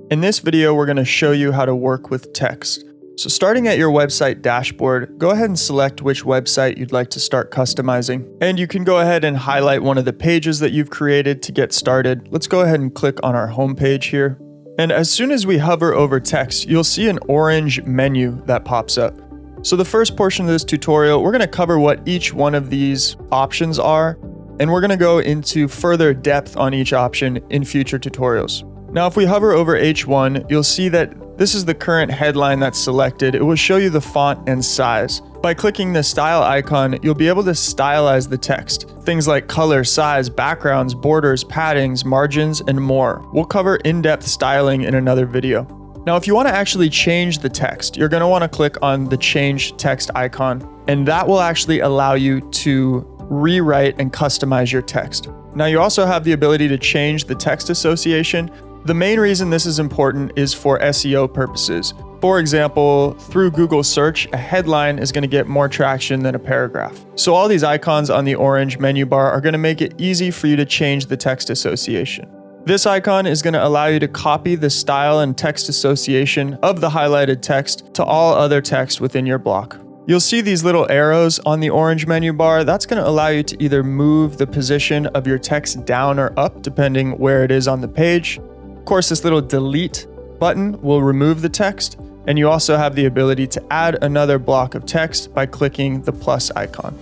In this video, we're going to show you how to work with text. So starting at your website dashboard, go ahead and select which website you'd like to start customizing. And you can go ahead and highlight one of the pages that you've created to get started. Let's go ahead and click on our home page here. And as soon as we hover over text, you'll see an orange menu that pops up. So the first portion of this tutorial, we're going to cover what each one of these options are, and we're going to go into further depth on each option in future tutorials. Now, if we hover over H1, you'll see that this is the current headline that's selected. It will show you the font and size. By clicking the style icon, you'll be able to stylize the text. Things like color, size, backgrounds, borders, paddings, margins, and more. We'll cover in-depth styling in another video. Now, if you want to actually change the text, you're going to want to click on the change text icon, and that will actually allow you to rewrite and customize your text. Now, you also have the ability to change the text association. The main reason this is important is for SEO purposes. For example, through Google search, a headline is going to get more traction than a paragraph. So all these icons on the orange menu bar are going to make it easy for you to change the text association. This icon is going to allow you to copy the style and text association of the highlighted text to all other text within your block. You'll see these little arrows on the orange menu bar. That's going to allow you to either move the position of your text down or up, depending where it is on the page. Of course, this little delete button will remove the text, and you also have the ability to add another block of text by clicking the plus icon.